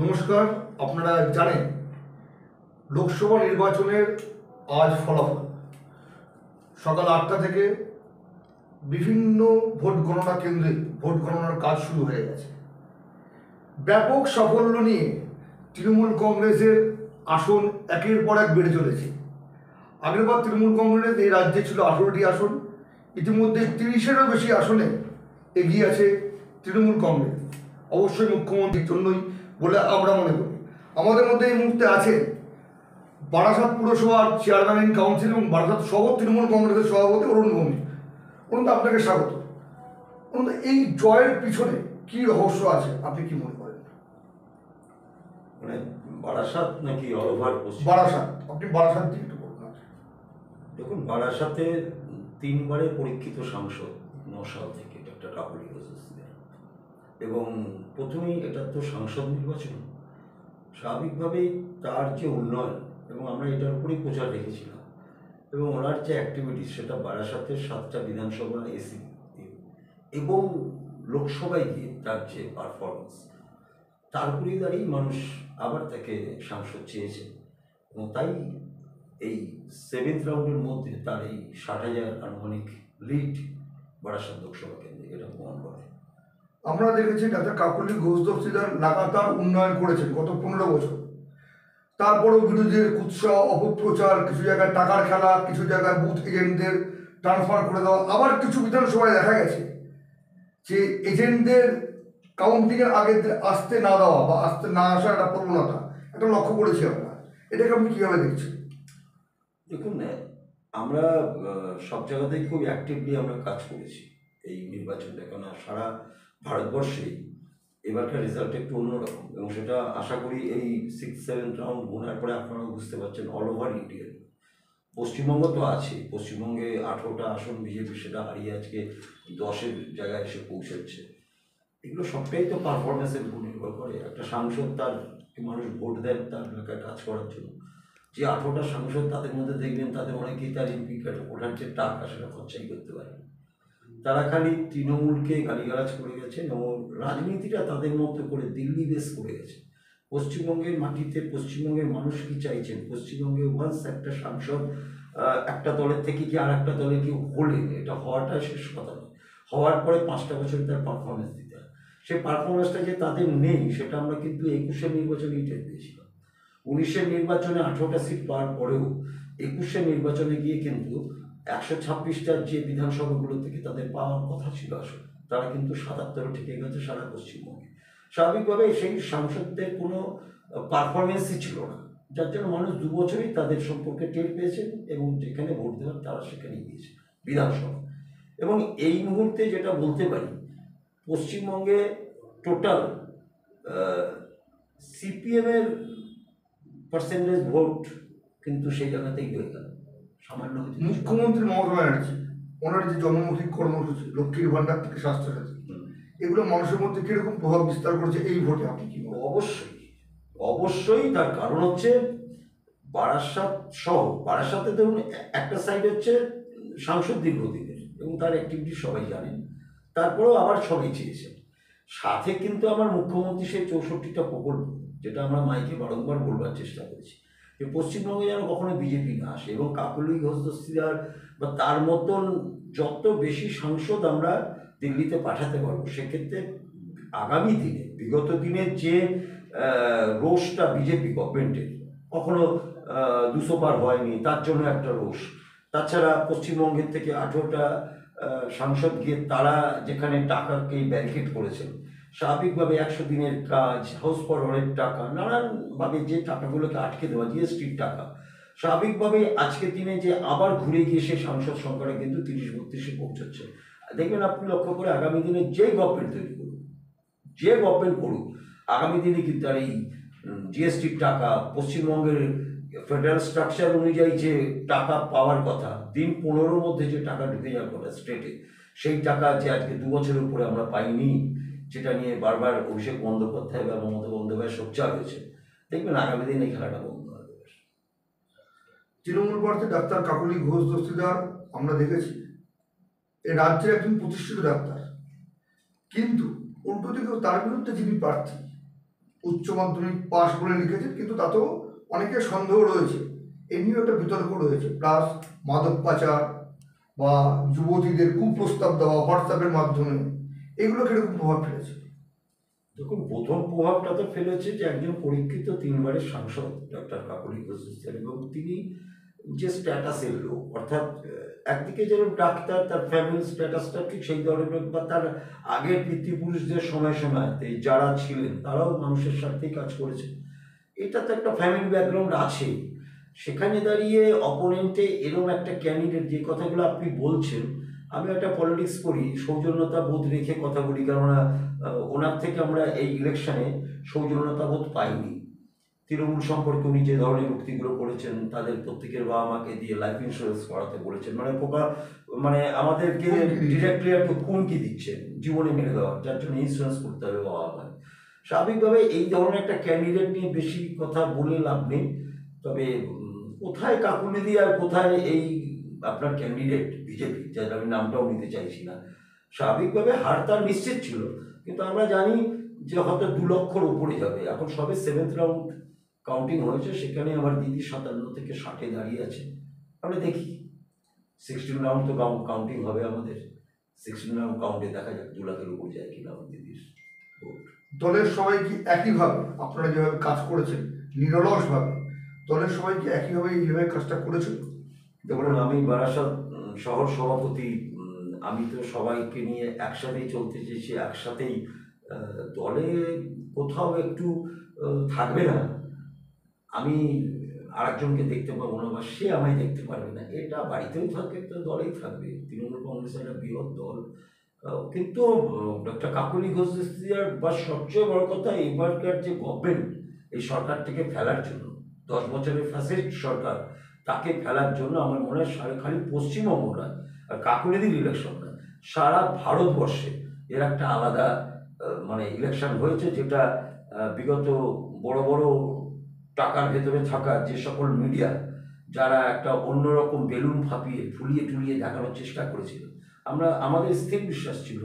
নমস্কার। আপনারা জানেন লোকসভা নির্বাচনের আজ ফলাফল সকাল 8টা থেকে বিভিন্ন ভোট গণনা কেন্দ্রে ভোট গণনার কাজ শুরু হয়ে গেছে। ব্যাপক সাফল্য নিয়ে তৃণমূল কংগ্রেসের আসন একের পর এক বেড়ে চলেছে। আগেরবার তৃণমূল কংগ্রেস এই রাজ্যে ছিল 18টি আসন, ইতিমধ্যে 30-এরও বেশি আসনে এগিয়ে আছে তৃণমূল কংগ্রেস, অবশ্যই মুখ্যমন্ত্রীর জন্যই বলে আমরা মনে করি। আমাদের মধ্যে এই মুহূর্তে আছে বারাসাত পুরসভার চেয়ারম্যান ইন কাউন্সিল এবং বারাসাত শহর তৃণমূল কংগ্রেসের সভাপতি অরুণ ভৌমিক। অরুণ, আপনাকে স্বাগত। অরুণ, এই জয়ের পিছনে কি রহস্য আছে, আপনি কি মনে করেন? মানে বারাসাত নাকি অল ওভার পশ্চিম? বারাসাত, আপনি বারাসাত দিয়ে একটু বলুন। দেখুন, বারাসাতে 3বারের পরীক্ষিত সাংসদ 9 সাল থেকে ডক্টর কাকলি ঘোষ এবং প্রথমেই এটা তো সাংসদ নির্বাচন, স্বাভাবিকভাবেই তার যে উন্নয়ন এবং আমরা এটার উপরেই প্রচার রেখেছিলাম এবং ওনার যে অ্যাক্টিভিটিস সেটা বারাসাতের 7টা বিধানসভা এসি এবং লোকসভায় গিয়ে তার যে পারফরমেন্স, তারপরেই দাঁড়িয়ে মানুষ আবার তাকে সাংসদ চেয়েছে এবং তাই এই 7th রাউন্ডের মধ্যে তার এই 60,000 আনুমানিক লিড বারাসাত লোকসভা কেন্দ্রে এটা প্রমাণ করে। আমরা দেখেছি ডাক্তার কাকলি ঘোষ দস্তিদার লাগাতার উন্নয়ন করেছেন গত 15 বছর। তারপরও বিরোধীদের কুৎসা, অপপ্রচার, কিছু জায়গায় টাকার খেলা, কিছু জায়গায় বুথ এজেন্টদের ট্রান্সফার করে দেওয়া, আবার কিছু বিধানসভায় দেখা গেছে যে এজেন্টদের কাউন্টিংয়ের আগে আসতে না দেওয়া বা আসতে না আসা একটা প্রবণতা একটা লক্ষ্য করেছি আমরা। এটাকে আপনি কীভাবে দেখছেন? দেখুন, আমরা সব জায়গাতেই খুব অ্যাক্টিভলি আমরা কাজ করেছি এই নির্বাচনটা, কেন সারা ভারতবর্ষেই এবারকার রেজাল্ট একটু অন্যরকম এবং সেটা আশা করি এই 6-7 রাউন্ড গোনার পরে আপনারা বুঝতে পারছেন অল ওভার ইন্ডিয়া। পশ্চিমবঙ্গ তো আছে, পশ্চিমবঙ্গে 18টা আসন বিজেপি সেটা হারিয়ে আজকে 10-এর জায়গায় এসে পৌঁছাচ্ছে। এগুলো সবটাই তো পারফরমেন্সের উপর নির্ভর করে। একটা সাংসদ তার মানুষ ভোট দেন তার এলাকায় কাজ করার জন্য। যে 18টা সাংসদ তাদের মধ্যে দেখবেন তাদের অনেকেই তার এমপি ওঠার যে টাকা সেটা খরচাই করতে পারে। তারা খালি তৃণমূলকে গালিগালাজ করে গেছেন এবং রাজনীতিটা তাদের মতো করে দিল্লি বেস করে গেছে। পশ্চিমবঙ্গের মাটিতে পশ্চিমবঙ্গের মানুষ কি চাইছেন? পশ্চিমবঙ্গে ওয়ান্স একটা সাংসদ একটা দলের থেকে কি আর একটা দলে কেউ হলেন, এটা হওয়াটা শেষ কথা নয়। হওয়ার পরে 5টা বছর তার পারফরমেন্স দিতে হয়। সেই পারফরমেন্সটা যে তাদের নেই সেটা আমরা কিন্তু 21-এর নির্বাচনে টের পেয়েছিলাম। 19-এর নির্বাচনে 18টা সিট পাওয়ার পরেও 21-এর নির্বাচনে গিয়ে কিন্তু 126টা যে বিধানসভাগুলো থেকে তাদের পাওয়ার কথা ছিল আসলে তারা কিন্তু 77-এ ঠেকে গেছে সারা পশ্চিমবঙ্গে। স্বাভাবিকভাবে সেই সাংসদদের কোনো পারফরমেন্সই ছিল না, যার জন্য মানুষ 2 বছরই তাদের সম্পর্কে টের পেয়েছেন এবং যেখানে ভোট দেওয়ার তারা সেখানেই গিয়েছে বিধানসভা। এবং এই মুহূর্তে যেটা বলতে পারি, পশ্চিমবঙ্গে টোটাল সিপিএমের পার্সেন্টেজ ভোট কিন্তু সেই জায়গাতেই হয়ে গেল সামান্য। মুখ্যমন্ত্রী মমতা ব্যানার্জি ওনার যে জন্মমুখী কর্মসূচি লক্ষ্মীর ভান্ডার থেকে স্বাস্থ্যসাথী, এগুলো মানুষের মধ্যে কিরকম প্রভাব বিস্তার করেছে এই ভোটে, আপনি কি বলেন? অবশ্যই অবশ্যই, তার কারণ হচ্ছে বারাসাত সহ বারাসাতে ধরুন একটা সাইড হচ্ছে সাংসদ দীর্ঘদিনের এবং তার অ্যাক্টিভিটি সবাই জানেন, তারপরেও আবার সবাই চেয়েছেন। সাথে কিন্তু আমার মুখ্যমন্ত্রী সেই 64টা প্রকল্প, যেটা আমরা মাইকে বারংবার বলবার চেষ্টা করেছি যে পশ্চিমবঙ্গে যেন কখনো বিজেপি না আসে এবং কাকলি ঘোষ দস্তিদার বা তার মতন যত বেশি সাংসদ আমরা দিল্লিতে পাঠাতে পারবো, সেক্ষেত্রে আগামী দিনে বিগত দিনের যে রোষটা বিজেপি গভর্নমেন্টের কখনো 200 পার হয়নি, তার জন্য একটা রোষ। তাছাড়া পশ্চিমবঙ্গের থেকে 18টা সাংসদ গিয়ে তারা যেখানে টাকাকে ব্যারিকেড করেছেন, স্বাভাবিকভাবে 100 দিনের কাজ, হাউস ফর অলের টাকা, নানানভাবে যে টাকাগুলোকে আটকে দেওয়া, জিএসটির টাকা, স্বাভাবিকভাবে আজকের দিনে যে আবার ঘুরে গিয়ে সে সাংসদ সংখ্যাটা কিন্তু 30-32-এ পৌঁছাচ্ছে। দেখবেন আপনি লক্ষ্য করে আগামী দিনে যে গভর্নমেন্ট তৈরি করুক, যে গভর্নমেন্ট করুক, আগামী দিনে কিন্তু আর এই জিএসটির টাকা, পশ্চিমবঙ্গের ফেডারেল স্ট্রাকচার অনুযায়ী যে টাকা পাওয়ার কথা, দিন 15-র মধ্যে যে টাকা ঢুকে যাওয়ার কথা স্টেটে, সেই টাকা যে আজকে 2 বছরের উপরে আমরা পাইনি, যেটা নিয়ে বারবার অভিষেক বন্দ্যোপাধ্যায় বা মমতা বন্দ্যোপাধ্যায় সোচ্চার হয়েছে, দেখবেন আগামী দিন এই খেলাটা বন্ধ হবে। তৃণমূল প্রার্থী ডাক্তার কাকলি ঘোষ দস্তিদার আমরা দেখেছি এই রাজ্যের একজন প্রতিষ্ঠিত ডাক্তার, কিন্তু উল্টো দিকেও তার বিরুদ্ধে যিনি প্রার্থী উচ্চ মাধ্যমিক পাশ বলে লিখেছেন, কিন্তু তাতেও অনেকের সন্দেহ রয়েছে। এ নিয়েও একটা বিতর্ক রয়েছে। প্লাস মাদক পাচার বা যুবতীদের কুপ্রস্তাব দেওয়া হোয়াটসঅ্যাপের মাধ্যমে, এগুলো কিরকম প্রভাব ফেলেছে? দেখুন, প্রথম প্রভাবটা তো ফেলেছে যে একজন পরীক্ষিত 3বারের সাংসদ ডক্টর কাকলি ঘোষ, এবং তিনি যে স্ট্যাটাসের লোক, অর্থাৎ একদিকে যেরকম ডাক্তার, তার ফ্যামিলি স্ট্যাটাসটা ঠিক সেই ধরনের, বা তার আগের পিতৃপুরুষদের সময় সময়তে যারা ছিলেন তারাও মানুষের স্বার্থেই কাজ করেছে, এটা তো একটা ফ্যামিলি ব্যাকগ্রাউন্ড আছে। সেখানে দাঁড়িয়ে অপোনেন্টে এরকম একটা ক্যান্ডিডেট, যে কথাগুলো আপনি বলছেন, আমি একটা পলিটিক্স করি, সৌজন্যতা বোধ রেখে কথা বলি, কেননা ওনার থেকে আমরা এই ইলেকশনে সৌজন্যতা বোধ পাইনি। তৃণমূল সম্পর্কে উনি যে ধরনের উক্তিগুলো করেছেন, তাদের প্রত্যেকের বাবা মাকে দিয়ে লাইফ ইন্স্যুরেন্স করাতে বলেছেন, মানে মানে আমাদেরকে ডিরেক্টলি আর কি হুমকি দিচ্ছেন জীবনে মেরে দেওয়ার, যার জন্য ইন্স্যুরেন্স করতে হবে বাবা মা। স্বাভাবিকভাবে এই ধরনের একটা ক্যান্ডিডেট নিয়ে বেশি কথা বলে লাভ নেই। তবে কোথায় কাকুলিদি আর কোথায় এই আপনার ক্যান্ডিডেট বিজেপি, যার আমি নামটাও নিতে চাইছি না, স্বাভাবিকভাবে হার তার নিশ্চিত ছিল, কিন্তু আমরা জানি যে হয়তো 2 লক্ষর উপরে যাবে। এখন সবে 7th রাউন্ড কাউন্টিং হয়েছে, সেখানে আমার দিদি 57 থেকে 60-এ দাঁড়িয়ে আছে। আমরা দেখি 16 রাউন্ড তো কাউন্টিং হবে আমাদের, 16 রাউন্ড কাউন্টে দেখা যাক 2 লাখের উপর যায় কিনা আমার দিদির ভোট। দলের সবাই কি একইভাবে, আপনারা যেভাবে কাজ করেছেন নিরলসভাবে, দলের সবাই কি একইভাবে এইভাবে কাজটা করেছিল? যেমন আমি বারাসাত শহর সভাপতি, আমি তো সবাইকে নিয়ে একসাথেই চলতে চেয়েছি, একসাথেই। দলে কোথাও একটু থাকবে না, আমি আরেকজনকে দেখতে পাবো না বা সে আমায় দেখতে পারবে না, এটা বাড়িতেও থাকবে তো দলেই থাকবে। তৃণমূল কংগ্রেস একটা বৃহৎ দল, কিন্তু ডক্টর কাকলি ঘোষ বা সবচেয়ে বড় কথা, এবারকার যে গভর্নমেন্ট এই সরকারটাকে ফেলার জন্য, 10 বছরের ফ্যাসিস্ট সরকার, তাকে ফেলার জন্য আমার মনে হয় খালি পশ্চিমবঙ্গ নয় আর কাকুলিদির ইলেকশন নয়, সারা ভারতবর্ষে এর একটা আলাদা মানে ইলেকশন হয়েছে, যেটা বিগত বড় বড় টাকার ভেতরে থাকা যে সকল মিডিয়া, যারা একটা অন্যরকম বেলুন ফাঁপিয়ে ফুলিয়ে টুলিয়ে দেখানোর চেষ্টা করেছিল, আমাদের স্থির বিশ্বাস ছিল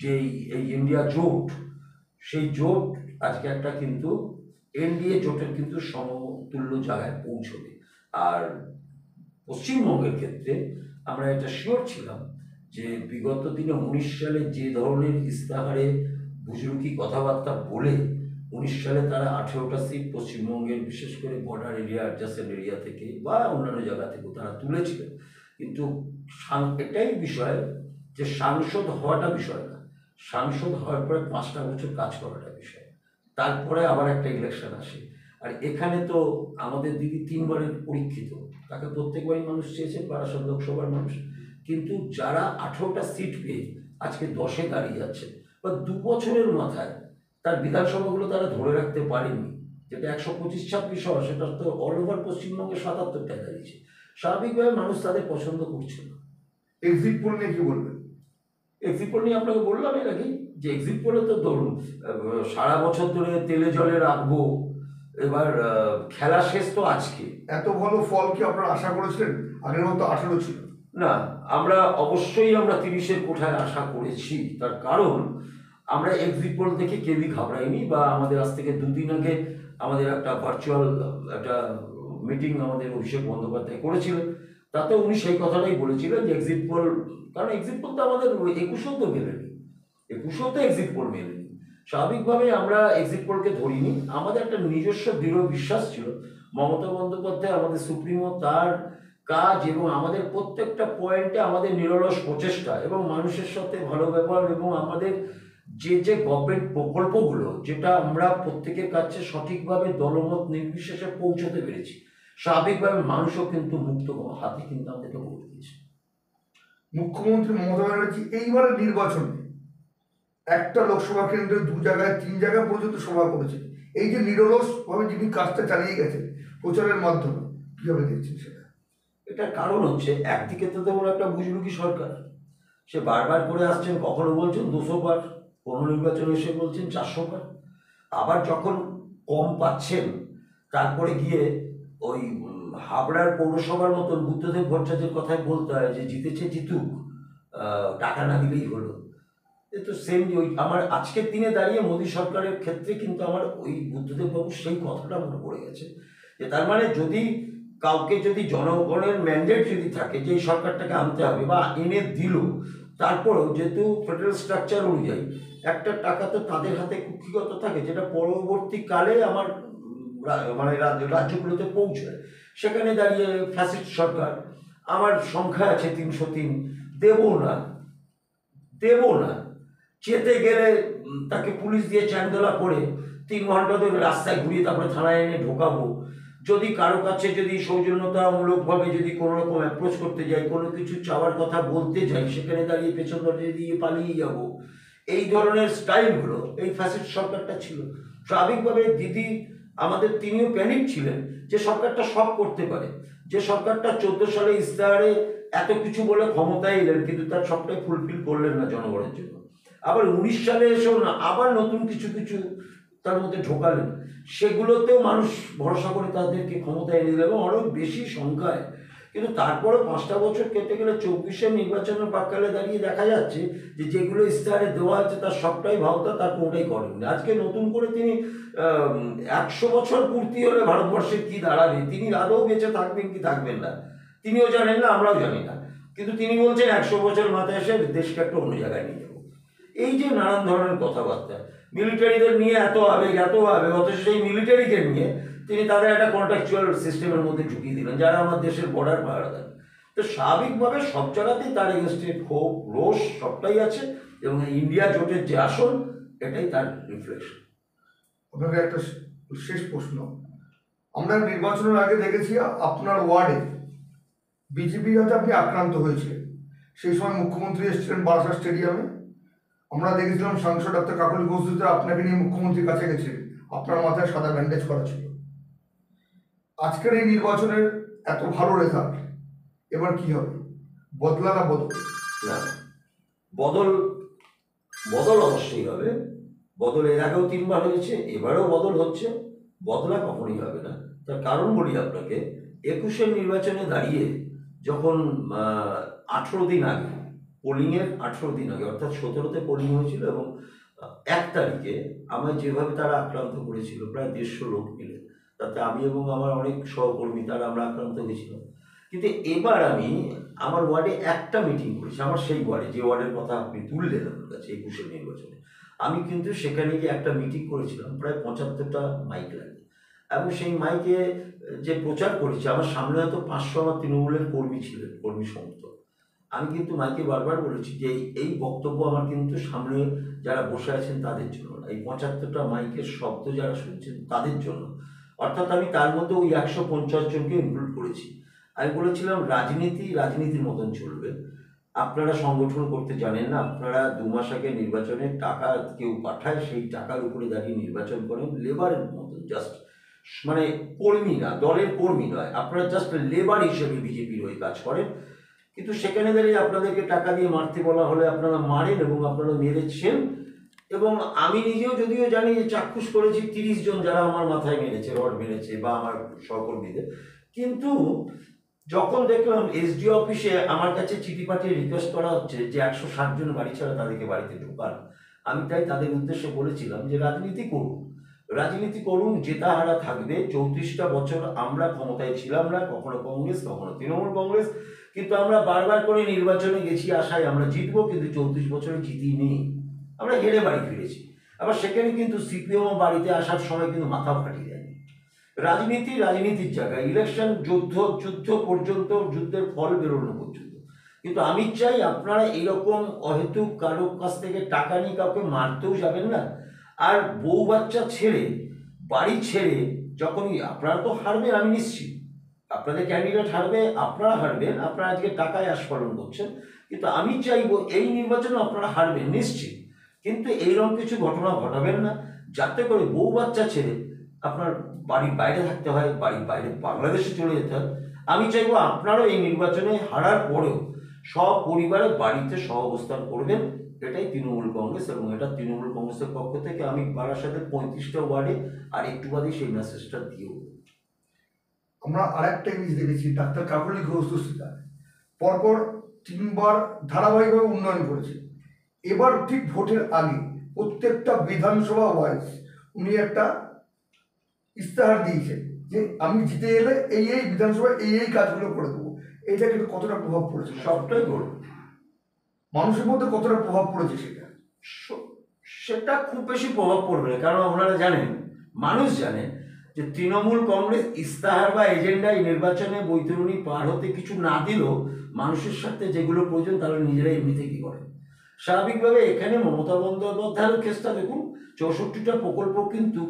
যে এই ইন্ডিয়া জোট, সেই জোট আজকে একটা কিন্তু এনডিএ জোটের কিন্তু সমতুল্য জায়গায় পৌঁছবে। আর পশ্চিমবঙ্গের ক্ষেত্রে আমরা এটা শিওর ছিলাম যে বিগত দিনে 19 সালে যে ধরনের ইস্তাহারে বুজরুকি কথাবার্তা বলে 19 সালে তারা 18টা সিট পশ্চিমবঙ্গের, বিশেষ করে বর্ডার এরিয়া, অ্যাডজাসেন্ট এরিয়া থেকে বা অন্যান্য জায়গা থেকেও তারা তুলেছিলেন। কিন্তু এটাই বিষয় যে সাংসদ হওয়াটা বিষয় না, সাংসদ হওয়ার পরে 5টা বছর কাজ করাটা বিষয়, তারপরে আবার একটা ইলেকশন আসে। আর এখানে তো আমাদের দিদি 3বারের পরীক্ষিত, তাকে প্রত্যেকবারই মানুষ চেয়েছেন, বারাসাত লোকসভার মানুষ, কিন্তু যারা 18টা সিট পেয়ে আজকে 10-এ দাঁড়িয়ে যাচ্ছে, বা 2 বছরের মাথায় তার বিধানসভাগুলো তারা ধরে রাখতে পারেনি, যেটা 125-26 হওয়া, সেটা তো অল ওভার পশ্চিমবঙ্গে 77টায় দাঁড়িয়েছে। স্বাভাবিকভাবে মানুষ তাদের পছন্দ করছে না। এক্সিট পোল নিয়ে কি বলবেন? এক্সিট পোল নিয়ে আপনাকে বললাম এর আগে যে এক্সিট পোলে তো ধরুন সারা বছর ধরে তেলে জলে রাখবো, এবার খেলা শেষ তো আজকে। এত ভালো ফল কি আপনারা আশা করেছিলেন? আগের মতো 18 ছিল না, আমরা অবশ্যই 30-এর কোঠায় আশা করেছি। তার কারণ আমরা এক্সিট পোল দেখে কেউই ঘাবড়াইনি, বা আমাদের আজ থেকে 2 দিন আগে আমাদের একটা ভার্চুয়াল একটা মিটিং আমাদের অভিষেক বন্দ্যোপাধ্যায় করেছিলেন, তাতে উনি সেই কথাটাই বলেছিলেন যে এক্সিট পোল, কারণ এক্সিট পোল তো আমাদের 21-এও তো মেলেনি, 21-এও তো এক্সিট পোল মেলেনি। স্বাভাবিকভাবে আমরা এক্সিট পোলকে ধরিনি, আমাদের একটা নিজস্ব দৃঢ় বিশ্বাস ছিল মমতা বন্দ্যোপাধ্যায় আমাদের সুপ্রিমো, তার কাজ এবং আমাদের প্রত্যেকটা পয়েন্টে আমাদের নিরলস প্রচেষ্টা এবং মানুষের সাথে ভালো ব্যবহার, এবং আমাদের যে গভর্নমেন্ট প্রকল্পগুলো যেটা আমরা প্রত্যেকের কাছে সঠিকভাবে দলমত নির্বিশেষে পৌঁছতে পেরেছি, স্বাভাবিকভাবে মানুষও কিন্তু মুক্ত হাতে কিন্তু আমাদেরকে ভোট দিয়েছে। মুখ্যমন্ত্রী মমতা ব্যানার্জি এইবারের নির্বাচনে একটা লোকসভা কেন্দ্রে 2 জায়গায় 3 জায়গায় পর্যন্ত সভা করেছে। এই যে নিরলসভাবে যিনি কাজটা চালিয়ে গেছেন প্রচারের মাধ্যমে, কিভাবে দেখছেন সেটা? এটার কারণ হচ্ছে, একদিকে তো তেমন একটা বুজরুকি সরকার, সে বারবার করে আসছেন, কখনো বলছেন 200 বার, কোনো নির্বাচনে এসে বলছেন 400 বার, আবার যখন কম পাচ্ছেন তারপরে গিয়ে ওই হাবড়ার পৌরসভার মতন বুদ্ধদেব ভট্টাচার্যের কথায় বলতে হয় যে জিতেছে জিতুক, টাকা না দিলেই হলো। এ তো সেম ওই আমার আজকের দিনে দাঁড়িয়ে মোদী সরকারের ক্ষেত্রে কিন্তু আমার ওই বুদ্ধদেব বাবু সেই কথাটা মনে পড়ে গেছে, যে তার মানে যদি কাউকে যদি জনগণের ম্যান্ডেট যদি থাকে যে এই সরকারটাকে আনতে হবে বা এনে দিল, তারপরেও যেহেতু ফেডারেল স্ট্রাকচার অনুযায়ী একটা টাকা তো তাদের হাতে কুক্ষিগত থাকে, যেটা পরবর্তীকালে আমার মানে রাজ্যগুলোতে পৌঁছায়। সেখানে দাঁড়িয়ে ফ্যাসিস্ট সরকার, আমার সংখ্যা আছে 303, দেবো না, দেবো না, চেতে গেলে তাকে পুলিশ দিয়ে চ্যাংদোলা করে 3 ঘন্টা ধরে রাস্তায় ঘুরিয়ে তারপরে থানায় এনে ঢোকাবো। যদি কারো কাছে যদি সৌজন্যতামূলকভাবে যদি কোনো রকম অ্যাপ্রোচ করতে যাই, কোনো কিছু চাওয়ার কথা বলতে যাই, সেখানে দাঁড়িয়ে পেছন দরজা দিয়ে পালিয়ে যাব, এই ধরনের স্টাইলগুলো এই ফ্যাসিস্ট সরকারটা ছিল। স্বাভাবিকভাবে দিদি আমাদের তিনিও প্যানিক ছিলেন যে সরকারটা সব করতে পারে, যে সরকারটা 14 সালে ইস্তাহারে এত কিছু বলে ক্ষমতায় এলেন কিন্তু তার সবটাই ফুলফিল করলেন না জনগণের জন্য। আবার 19 সালে এসেও না আবার নতুন কিছু কিছু তার মধ্যে ঢোকালেন, সেগুলোতেও মানুষ ভরসা করে তাদেরকে ক্ষমতায় এনে দিল এবং আরও বেশি সংখ্যায়। কিন্তু তারপরে 5টা বছর কেটে গেলে 24-এর নির্বাচনের প্রাক্কালে দাঁড়িয়ে দেখা যাচ্ছে যে যেগুলো ইস্তাহারে দেওয়া আছে তার সবটাই ভাওতা, তার কোনোটাই করেননি। আজকে নতুন করে তিনি 100 বছর পূর্তি হলে ভারতবর্ষের কি দাঁড়াবে, তিনি আদৌ বেঁচে থাকবেন কি থাকবেন না তিনিও জানেন না, আমরাও জানি না, কিন্তু তিনি বলছেন 100 বছর মাথায় এসে দেশকে একটা অন্য জায়গায় নিয়ে যাবো। এই যে নানান ধরনের কথাবার্তা, মিলিটারিদের নিয়ে এত আবেগ অথচ সেই মিলিটারিকে নিয়ে তিনি তাদের একটা কন্ট্রাকচুয়াল সিস্টেমের মধ্যে ঢুকিয়ে দিলেন, যারা আমার দেশের বর্ডার পাহারা দেন। তো স্বাভাবিকভাবে সব জায়গাতেই তার এগেনস্টে ক্ষোভ রোষ সবটাই আছে, এবং ইন্ডিয়া জোটের যে আসন এটাই তার রিফ্লেকশন। আপনাকে একটা শেষ প্রশ্ন, আমরা নির্বাচনের আগে দেখেছি আপনার ওয়ার্ডে বিজেপির হাতে আপনি আক্রান্ত হয়েছিলেন, সেই সময় মুখ্যমন্ত্রী এসেছিলেন বারাসাত স্টেডিয়ামে, আমরা দেখেছিলাম সাংসদ ডাক্তার কাকলি ঘোষ আপনাকে নিয়ে মুখ্যমন্ত্রীর কাছে গেছিলেন, আপনার মাথায় সাদা ব্যান্ডেজ করা ছিল। আজকের এই নির্বাচনের এত ভালো রেজাল্ট, এবার কি হবে, বদলা না বদল? না, বদল বদল অবশ্যই হবে। বদল এর আগেও 3বার হয়েছে, এবারেও বদল হচ্ছে, বদলা কখনই হবে না। তার কারণ বলি আপনাকে, 21-এর নির্বাচনে দাঁড়িয়ে যখন 18 দিন আগে, পোলিংয়ের 18 দিন আগে, অর্থাৎ 17তে পোলিং হয়েছিল এবং 1 তারিখে আমায় যেভাবে তারা আক্রান্ত করেছিল প্রায় 150 লোক মিলে, তাতে আমি এবং আমার অনেক সহকর্মী তারা আমরা আক্রান্ত হয়েছিলাম। কিন্তু এবার আমি আমার ওয়ার্ডে একটা মিটিং করেছি, আমার সেই ওয়ার্ডে যে ওয়ার্ডের কথা আপনি তুললেন আমার কাছে 21-এর নির্বাচনে, আমি কিন্তু সেখানে গিয়ে একটা মিটিং করেছিলাম প্রায় 75টা মাইক লাগে, এবং সেই মাইকে যে প্রচার করেছি আমার সামনে হয়তো 500 আমার তৃণমূলের কর্মী ছিলেন, কর্মী সমর্থক। আমি কিন্তু মাইকে বারবার বলেছি যে এই বক্তব্য আমার কিন্তু সামনে যারা বসে আছেন তাদের জন্য না, এই 75টা মাইকের শব্দ যারা শুনছেন তাদের জন্য। অর্থাৎ আমি তার মধ্যে ওই 150 জনকে ইনক্লুড করেছি। আমি বলেছিলাম রাজনীতির মতন চলবে, আপনারা সংগঠন করতে জানেন না, আপনারা 2 মাস আগে নির্বাচনের টাকা কেউ পাঠায়, সেই টাকার উপরে দাঁড়িয়ে নির্বাচন করেন লেবারের মতন, জাস্ট মানে কর্মী না, দলের কর্মী নয়, আপনারা জাস্ট লেবার হিসেবে বিজেপির হয়ে কাজ করেন। কিন্তু সেখানে দাঁড়িয়ে আপনাদেরকে টাকা দিয়ে মারতে বলা হলে আপনারা মারেন এবং আপনারা মেরেছেন। এবং আমি নিজেও যদিও জানি যে চাক্ষুষ করেছি 30 জন যারা আমার মাথায় মেরেছে, রড মেরেছে বা আমার সহকর্মীদের, কিন্তু যখন দেখলাম এসডি অফিসে আমার কাছে চিঠি পাঠিয়ে রিকোয়েস্ট করা হচ্ছে যে 160 জন বাড়ি ছাড়া তাদেরকে বাড়িতে ঢোকান, আমি তাই তাদের উদ্দেশ্যে বলেছিলাম যে রাজনীতি করুন, জেতা হারা থাকবে। 34টা বছর আমরা ক্ষমতায় ছিলাম না, কখনো কংগ্রেস কখনো তৃণমূল কংগ্রেস, কিন্তু আমরা বারবার করে নির্বাচনে গেছি আশায় আমরা জিতবো, কিন্তু 34 বছরে জিতিনি, আমরা হেরে বাড়ি ফিরেছি। আবার সেখানে কিন্তু সিপিএম বাড়িতে আসার সময় কিন্তু মাথা ফাটিয়ে দেয়নি। রাজনীতির জায়গায় ইলেকশন যুদ্ধ পর্যন্ত, যুদ্ধের ফল বেরোনো পর্যন্ত। কিন্তু আমি চাই আপনারা এইরকম অহেতুক কারো কাছ থেকে টাকা নিয়ে কাউকে মারতেও যাবেন না। আর বউ বাচ্চা ছেড়ে, বাড়ি ছেড়ে যখনই আপনারা তো হারবেন, আমি নিশ্চিত আপনাদের ক্যান্ডিডেট হারবে, আপনারা হারবেন, আপনারা আজকে টাকায় আস্ফালন করছেন, কিন্তু আমি চাইবো এই নির্বাচনে আপনারা হারবেন নিশ্চিত, কিন্তু এইরকম কিছু ঘটনা ঘটাবেন না যাতে করে বউ বাচ্চা ছেড়ে আপনার বাড়ির বাইরে থাকতে হয়, বাড়ির বাইরে বাংলাদেশে চলে যেতে হয়। আমি চাইবো আপনারাও এই নির্বাচনে হারার পরেও সব পরিবারে বাড়িতে সহ অবস্থান করবেন, এটাই তৃণমূল কংগ্রেস, এবং এটা তৃণমূল কংগ্রেসের পক্ষ থেকে আমি বারাসাতের 35টা ওয়ার্ডে আর একটু বাদে সেই মেসেজটা দিয়েও। আমরা আরেকটা জিনিস দেখেছি, ডাক্তার কাকলি ঘোষ পরপর 3বার ধারাবাহিকভাবে উন্নয়ন করেছে, এবার ঠিক ভোটের আগে প্রত্যেকটা বিধানসভা ওয়াইজ উনি একটা ইস্তাহার দিয়েছেন যে আমি জিতে এলে এই বিধানসভায় এই কাজগুলো করে দেবো। এটা কিন্তু কতটা প্রভাব পড়েছে, সবটাই করব। মানুষের মধ্যে কতটা প্রভাব পড়েছে সেটা? সেটা খুব বেশি প্রভাব পড়বে না, কারণ আপনারা জানেন, মানুষ জানে যে তৃণমূল কংগ্রেস ইস্তাহার বা এজেন্ডায় নির্বাচনে বৈতরণী পার হতে কিছু না দিলেও মানুষের সাথে যেগুলো প্রয়োজন তারা নিজেরাই এমনি থেকেই করে। স্বাভাবিকভাবে এখানে মমতা বন্দ্যোপাধ্যায়ের কেসটা দেখুন, 64টা প্রকল্প, কিন্তু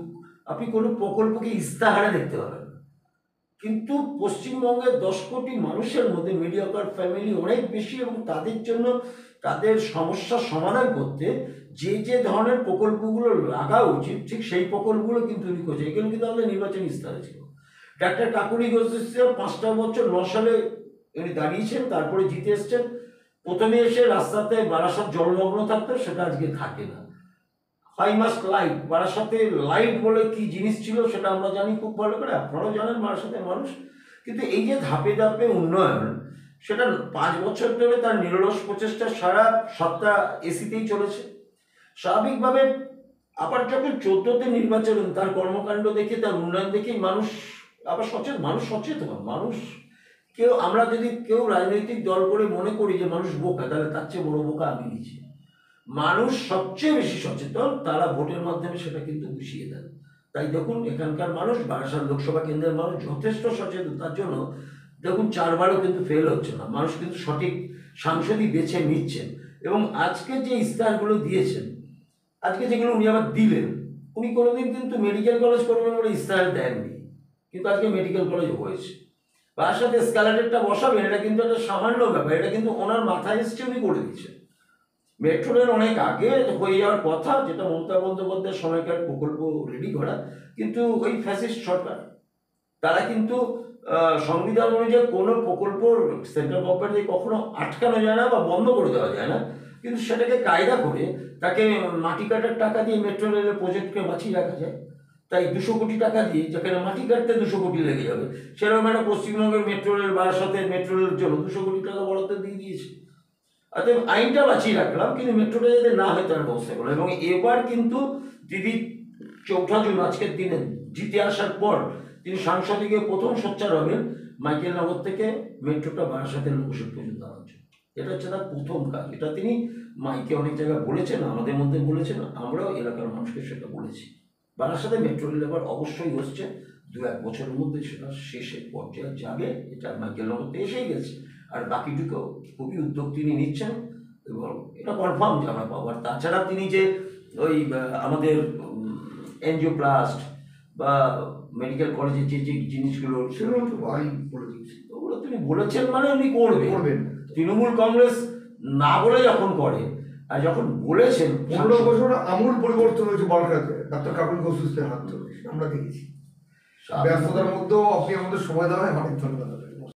আপনি কোনো প্রকল্পকে ইস্তাহারে দেখতে পাবেন না। কিন্তু পশ্চিমবঙ্গের 10 কোটি মানুষের মধ্যে মিডিয়াকার ফ্যামিলি অনেক বেশি, এবং তাদের জন্য তাদের সমস্যার সমাধান করতে যে ধরনের প্রকল্পগুলো লাগা উচিত ঠিক সেই প্রকল্পগুলো কিন্তু উনি করছে। এগুলো কিন্তু আমাদের নির্বাচনী ইস্তাহারে ছিল। ডাক্তার কাকুলি ঘোষ 5টা বছর 9 সালে উনি দাঁড়িয়েছেন, তারপরে জিতে এসছেন। প্রথমে এসে রাস্তাতে বারাসাত জলমগ্ন থাকতো, সেটা আজকে থাকে না। হাই মাস্ট লাইট, বারাসাতে লাইট বলে কি জিনিস ছিল সেটা আমরা জানি খুব ভালো করে, আপনারাও জানেন বারাসাতের মানুষ। কিন্তু এই যে ধাপে ধাপে উন্নয়ন, সেটা 5 বছর ধরে তার নিরলস প্রচেষ্টা, সারা সপ্তাহ এসিতেই চলেছে। স্বাভাবিকভাবে আবার যখন 14তে নির্বাচন, তার কর্মকাণ্ড দেখে, তার উন্নয়ন দেখেই মানুষ আবার সচেতন। মানুষ আমরা যদি কেউ রাজনৈতিক দল করে মনে করি যে মানুষ বোকা, তাহলে তার চেয়ে বড় বোকা আমি নিচ্ছি। মানুষ সবচেয়ে বেশি সচেতন, তারা ভোটের মাধ্যমে সেটা কিন্তু বুঝিয়ে দেন। তাই দেখুন এখানকার মানুষ, বারাসাত লোকসভা কেন্দ্রের মানুষ যথেষ্ট সচেতন। তার জন্য দেখুন 4বারও কিন্তু ফেল হচ্ছে না, মানুষ কিন্তু সঠিক সাংসদই বেছে নিচ্ছেন। এবং আজকে যে ইস্তাহারগুলো দিয়েছেন, আজকে যেগুলো উনি আবার দিলেন, উনি কোনোদিন কিন্তু মেডিকেল কলেজ করবেন বলে ইস্তাহার দেননি, কিন্তু আজকে মেডিকেল কলেজ হয়েছে। বারাসাতে এসকালেটরটা বসাবেন, এটা কিন্তু একটা সামান্য ব্যাপার, এটা কিন্তু ওনার মাথায় এসছে, উনি করে দিচ্ছেন। মেট্রো রেল অনেক আগে হয়ে যাওয়ার কথা, যেটা মমতা বন্দ্যোপাধ্যায়ের সময়কার প্রকল্প রেডি করা, কিন্তু ওই ফ্যাসিস্ট সরকার তারা কিন্তু সংবিধান অনুযায়ী কোনো প্রকল্প সেন্ট্রাল গভর্নমেন্ট কখনো আটকানো যায় না বা বন্ধ করে দেওয়া যায় না, কিন্তু সেটাকে কায়দা করে তাকে মাটি কাটার টাকা দিয়ে মেট্রো রেলের প্রজেক্টকে বাঁচিয়ে রাখা যায়। তাই 200 কোটি টাকা দিয়ে, যেখানে মাটি কাটতে 200 কোটি লেগে যাবে, সেরকম একটা পশ্চিমবঙ্গের মেট্রো রেল, বারাসাতের মেট্রো রেলের জন্য 200 কোটি টাকা বরাদ্দ দিয়ে দিয়েছে। অতএব আইনটা বাঁচিয়ে রাখলাম, কিন্তু মেট্রোটা যাতে না হয় তার ব্যবস্থা করলাম। এবং এবার কিন্তু দিদি 4 জুন আজকের দিনে জিতে আসার পর তিনি সাংসদে গিয়ে প্রথম সোচ্চার হবেন মাইকেল নগর থেকে মেট্রোটা বারাসাতের লোকসভা পর্যন্ত আনার জন্য। এটা হচ্ছে তার প্রথম কাজ। এটা তিনি মাইকে অনেক জায়গায় বলেছেন, আমাদের মধ্যে বলেছেন, আমরাও এলাকার মানুষকে সেটা বলেছি। বারাসাতে মেট্রো রেল এবার অবশ্যই হচ্ছে, 2-1 বছরের মধ্যে সেটা শেষের পর্যায়ে যাবে। এটা মাইকেল নগরতে এসেই গেছে, আর বাকিটুকু খুবই উদ্যোগ তিনি নিচ্ছেন এবং এটা কনফার্ম যে আমরা পাবো। আর তাছাড়া তিনি যে ওই আমাদের এনজিওপ্লাস্ট বা মেডিকেল কলেজের যে জিনিসগুলো, সেগুলো তো আমি বলে দিয়েছি, ওগুলো তিনি বলেছেন মানে উনি করবেন। করবেন। তৃণমূল কংগ্রেস না বলে যখন করে, আর যখন বলেছেন 15 বছর আমূল পরিবর্তন হয়েছে বালখাতে, ডাক্তার কাকুলি ঘোষের হাত ধরে আমরা দেখেছি। ব্যস্ততার মধ্যেও আপনি আমাদের সময় দেওয়া হয়, অনেক ধন্যবাদ।